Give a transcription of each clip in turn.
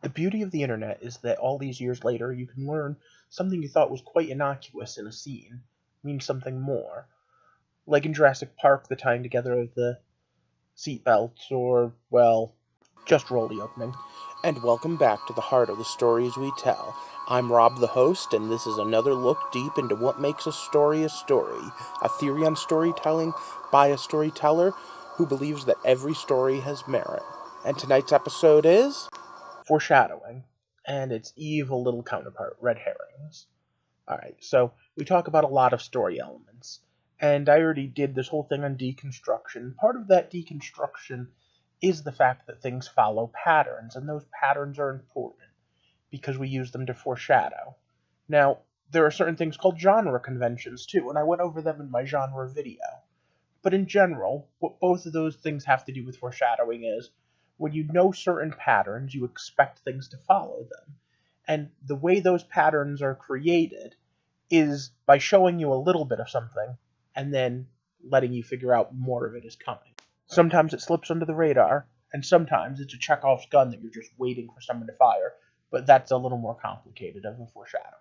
The beauty of the internet is that all these years later, you can learn something you thought was quite innocuous in a scene means something more. Like in Jurassic Park, the tying together of the seatbelts, or, well, just roll the opening. And welcome back to the heart of the stories we tell. I'm Rob, the host, and this is another look deep into what makes a story, a theory on storytelling by a storyteller who believes that every story has merit. And tonight's episode is Foreshadowing, and its evil little counterpart, Red Herrings. Alright, so we talk about a lot of story elements, and I already did this whole thing on deconstruction. Part of that deconstruction is the fact that things follow patterns, and those patterns are important because we use them to foreshadow. Now, there are certain things called genre conventions too, and I went over them in my genre video. But in general, what both of those things have to do with foreshadowing is when you know certain patterns, you expect things to follow them. And the way those patterns are created is by showing you a little bit of something and then letting you figure out more of it is coming. Sometimes it slips under the radar, and sometimes it's a Chekhov's gun that you're just waiting for someone to fire, but that's a little more complicated of a foreshadowing.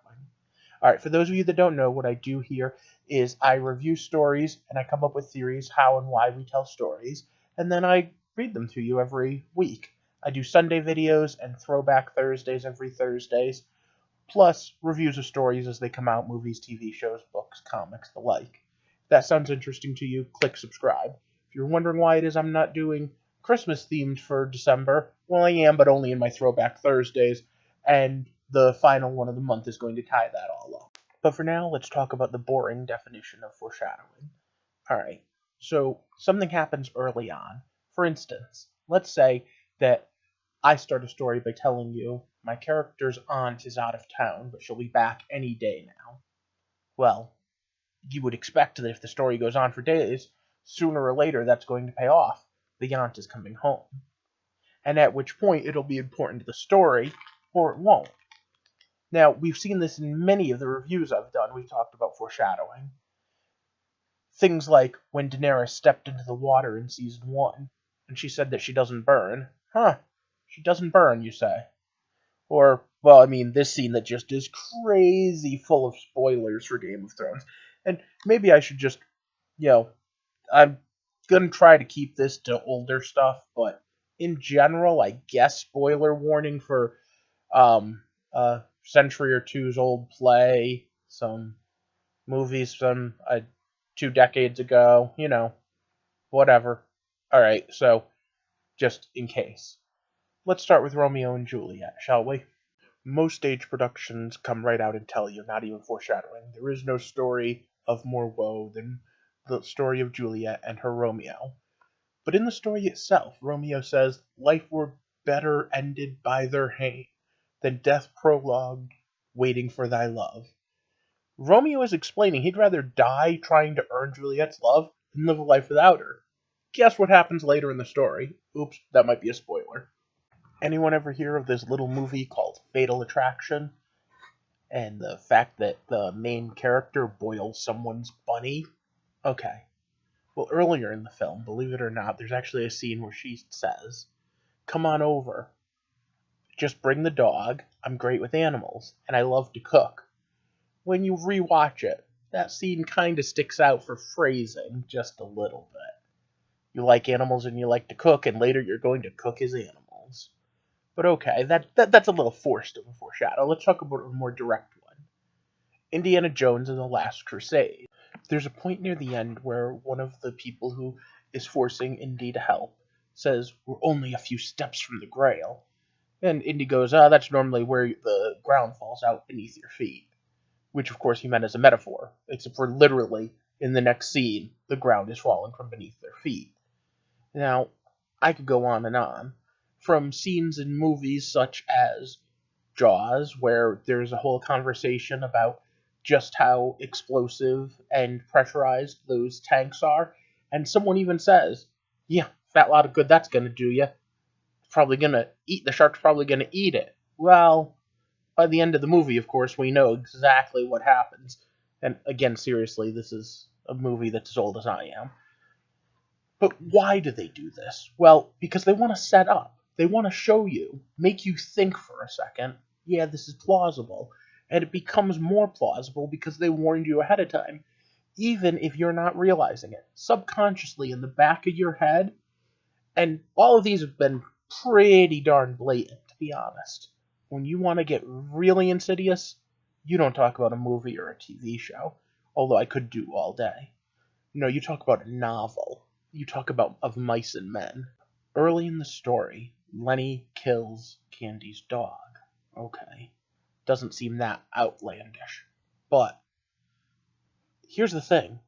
Alright, for those of you that don't know, what I do here is I review stories and I come up with theories how and why we tell stories, and then I read them to you every week. I do Sunday videos and Throwback Thursdays every Thursdays, plus reviews of stories as they come out, movies, TV shows, books, comics, the like. If that sounds interesting to you, click subscribe. If you're wondering why it is I'm not doing Christmas themed for December, well, I am, but only in my Throwback Thursdays, and the final one of the month is going to tie that all up. But for now, let's talk about the boring definition of foreshadowing. Alright, so something happens early on. For instance, let's say that I start a story by telling you my character's aunt is out of town, but she'll be back any day now. Well, you would expect that if the story goes on for days, sooner or later that's going to pay off. The aunt is coming home. And at which point it'll be important to the story, or it won't. Now, we've seen this in many of the reviews I've done. We've talked about foreshadowing. Things like when Daenerys stepped into the water in Season 1, and she said that she doesn't burn. Huh, she doesn't burn, you say. Or, well, I mean, this scene that just is crazy full of spoilers for Game of Thrones. And maybe I should just, I'm gonna try to keep this to older stuff, but in general, I guess spoiler warning for a century or two's old play, some movies from 2 decades ago, whatever. Alright, so just in case. Let's start with Romeo and Juliet, shall we? Most stage productions come right out and tell you, not even foreshadowing. There is no story of more woe than the story of Juliet and her Romeo. But in the story itself, Romeo says, life were better ended by their hate than death prologued, waiting for thy love. Romeo is explaining he'd rather die trying to earn Juliet's love than live a life without her. Guess what happens later in the story? Oops, that might be a spoiler. Anyone ever hear of this little movie called Fatal Attraction? And the fact that the main character boils someone's bunny? Okay. Well, earlier in the film, believe it or not, there's actually a scene where she says, come on over. Just bring the dog. I'm great with animals, and I love to cook. When you rewatch it, that scene kind of sticks out for phrasing just a little bit. You like animals and you like to cook, and later you're going to cook his animals. But okay, that's a little forced of a foreshadow. Let's talk about a more direct one. Indiana Jones and the Last Crusade. There's a point near the end where one of the people who is forcing Indy to help says, we're only a few steps from the Grail. And Indy goes, that's normally where the ground falls out beneath your feet. Which, of course, he meant as a metaphor. Except for literally, in the next scene, the ground is falling from beneath their feet. Now, I could go on and on. From scenes in movies such as Jaws, where there's a whole conversation about just how explosive and pressurized those tanks are, and someone even says, yeah, fat lot of good that's gonna do you. The shark's probably gonna eat it. Well, by the end of the movie, of course, we know exactly what happens. And again, seriously, this is a movie that's as old as I am. But why do they do this? Well, because they want to set up. They want to show you, make you think for a second, yeah, this is plausible. And it becomes more plausible because they warned you ahead of time, even if you're not realizing it. Subconsciously in the back of your head, and all of these have been pretty darn blatant, to be honest. When you want to get really insidious, you don't talk about a movie or a TV show, although I could do all day. No, you talk about a novel. You talk about Of Mice and Men. Early in the story, Lenny kills Candy's dog. Okay. Doesn't seem that outlandish. But here's the thing.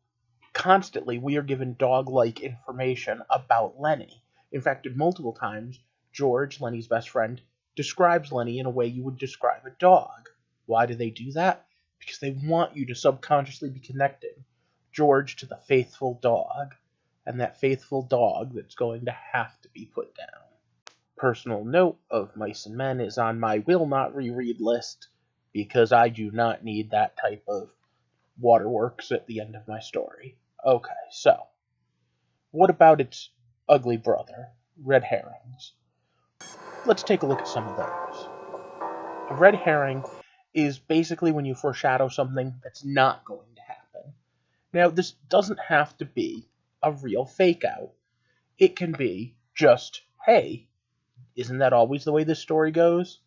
Constantly, we are given dog-like information about Lenny. In fact, multiple times, George, Lenny's best friend, describes Lenny in a way you would describe a dog. Why do they do that? Because they want you to subconsciously be connecting George to the faithful dog, and that faithful dog that's going to have to be put down. Personal note of Mice and Men is on my will not reread list because I do not need that type of waterworks at the end of my story. Okay, so what about its ugly brother, red herrings? Let's take a look at some of those. A red herring is basically when you foreshadow something that's not going to happen. Now, this doesn't have to be a real fake out. It can be just, hey, isn't that always the way this story goes?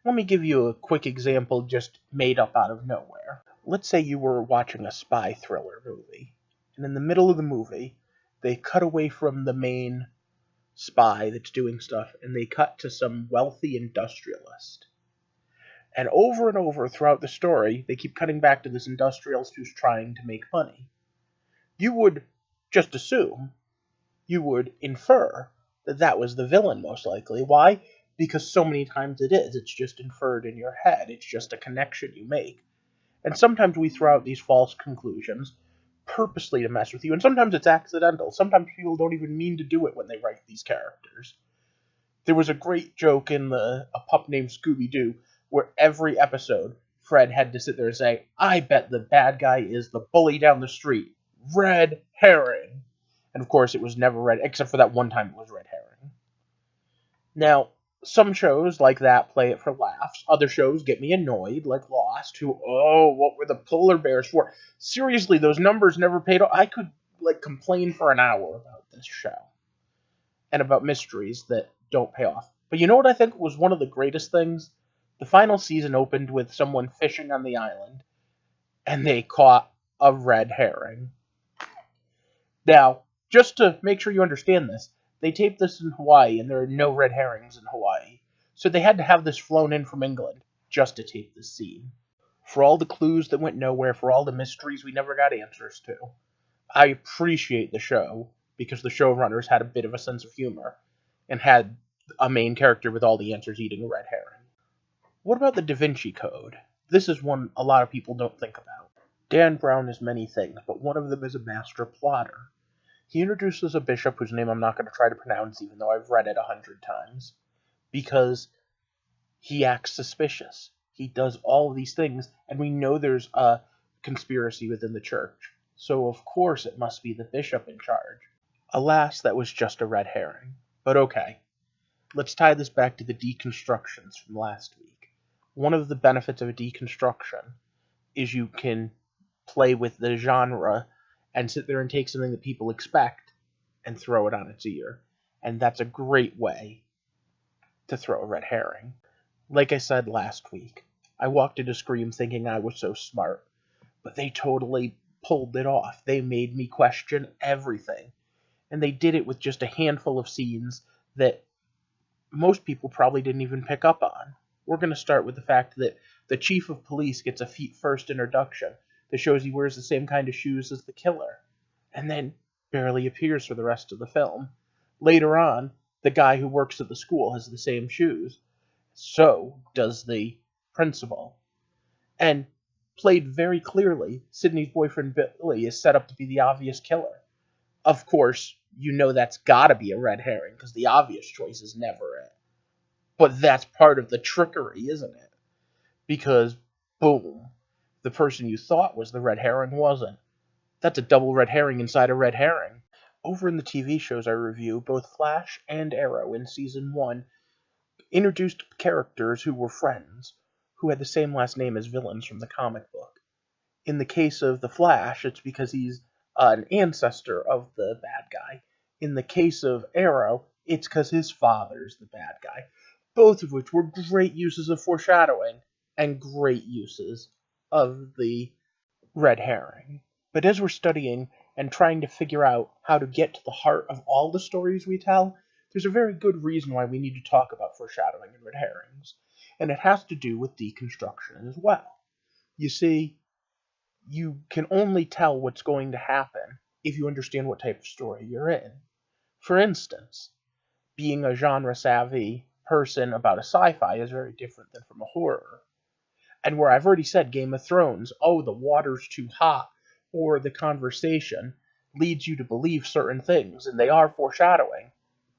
Let me give you a quick example just made up out of nowhere. Let's say you were watching a spy thriller movie, and in the middle of the movie, they cut away from the main spy that's doing stuff, and they cut to some wealthy industrialist. And over throughout the story, they keep cutting back to this industrialist who's trying to make money. You would just assume, you would infer that that was the villain most likely. Why? Because so many times it is. It's just inferred in your head. It's just a connection you make. And sometimes we throw out these false conclusions purposely to mess with you, and sometimes it's accidental. Sometimes people don't even mean to do it when they write these characters. There was a great joke in A Pup Named Scooby-Doo where every episode Fred had to sit there and say, I bet the bad guy is the bully down the street. Red herring. And of course it was never red, except for that one time it was red herring. Now, some shows like that play it for laughs. Other shows get me annoyed, like Lost, who, oh, what were the polar bears for? Seriously, those numbers never paid off. I could, complain for an hour about this show. And about mysteries that don't pay off. But you know what I think was one of the greatest things? The final season opened with someone fishing on the island, and they caught a red herring. Now, just to make sure you understand this, they taped this in Hawaii, and there are no red herrings in Hawaii. So they had to have this flown in from England just to tape this scene. For all the clues that went nowhere, for all the mysteries we never got answers to, I appreciate the show, because the showrunners had a bit of a sense of humor, and had a main character with all the answers eating a red herring. What about the Da Vinci Code? This is one a lot of people don't think about. Dan Brown is many things, but one of them is a master plotter. He introduces a bishop whose name I'm not going to try to pronounce, even though I've read it 100 times, because he acts suspicious. He does all of these things, and we know there's a conspiracy within the church. So of course it must be the bishop in charge. Alas, that was just a red herring. But okay, let's tie this back to the deconstructions from last week. One of the benefits of a deconstruction is you can play with the genre and sit there and take something that people expect and throw it on its ear. And that's a great way to throw a red herring. Like I said last week, I walked into Scream thinking I was so smart, but they totally pulled it off. They made me question everything. And they did it with just a handful of scenes that most people probably didn't even pick up on. We're going to start with the fact that the chief of police gets a feet-first introduction that shows he wears the same kind of shoes as the killer, and then barely appears for the rest of the film. Later on, the guy who works at the school has the same shoes. So does the principal. And played very clearly, Sydney's boyfriend Billy is set up to be the obvious killer. Of course, you know that's gotta be a red herring, because the obvious choice is never it. But that's part of the trickery, isn't it? Because, boom, the person you thought was the red herring wasn't. That's a double red herring inside a red herring. Over in the TV shows I review, both Flash and Arrow in Season 1 introduced characters who were friends, who had the same last name as villains from the comic book. In the case of the Flash, it's because he's an ancestor of the bad guy. In the case of Arrow, it's because his father's the bad guy. Both of which were great uses of foreshadowing and great uses of the red herring. But as we're studying and trying to figure out how to get to the heart of all the stories we tell, there's a very good reason why we need to talk about foreshadowing and red herrings. And it has to do with deconstruction as well. You see, you can only tell what's going to happen if you understand what type of story you're in. For instance, being a genre-savvy person about a sci-fi is very different than from a horror. And where I've already said Game of Thrones, oh, the water's too hot, or the conversation leads you to believe certain things, and they are foreshadowing,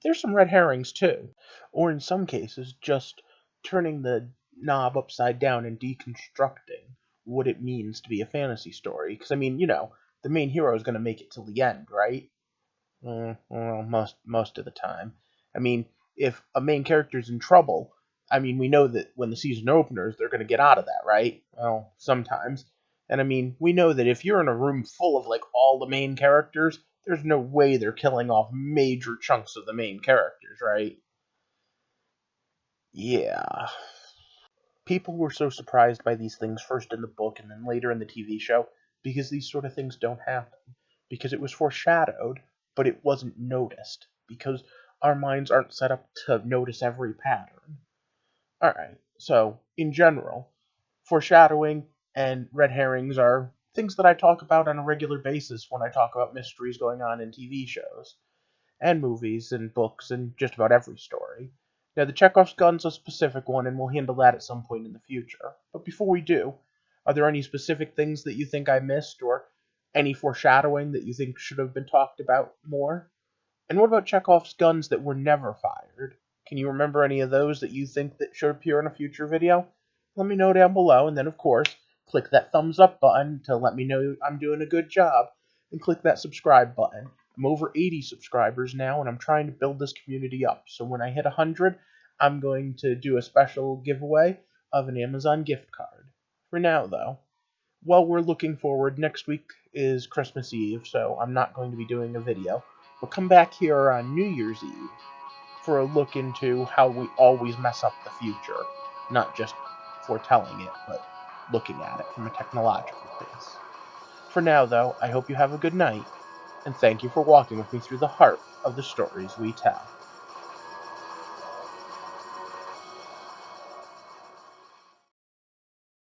there's some red herrings too. Or in some cases, just turning the knob upside down and deconstructing what it means to be a fantasy story. Because, I mean, the main hero is going to make it till the end, right? Well, most of the time. I mean, if a main character's in trouble, I mean, we know that when the season openers, they're going to get out of that, right? Well, sometimes. And I mean, we know that if you're in a room full of, like, all the main characters, there's no way they're killing off major chunks of the main characters, right? Yeah. People were so surprised by these things first in the book and then later in the TV show because these sort of things don't happen. Because it was foreshadowed, but it wasn't noticed. Because our minds aren't set up to notice every pattern. Alright, so, in general, foreshadowing and red herrings are things that I talk about on a regular basis when I talk about mysteries going on in TV shows, and movies, and books, and just about every story. Now, the Chekhov's gun's a specific one, and we'll handle that at some point in the future. But before we do, are there any specific things that you think I missed, or any foreshadowing that you think should have been talked about more? And what about Chekhov's guns that were never fired? Can you remember any of those that you think that should appear in a future video? Let me know down below, and then of course, click that thumbs up button to let me know I'm doing a good job, and click that subscribe button. I'm over 80 subscribers now, and I'm trying to build this community up, so when I hit 100, I'm going to do a special giveaway of an Amazon gift card. For now, though, while we're looking forward, next week is Christmas Eve, so I'm not going to be doing a video. But come back here on New Year's Eve for a look into how we always mess up the future. Not just foretelling it, but looking at it from a technological base. For now, though, I hope you have a good night, and thank you for walking with me through the heart of the stories we tell.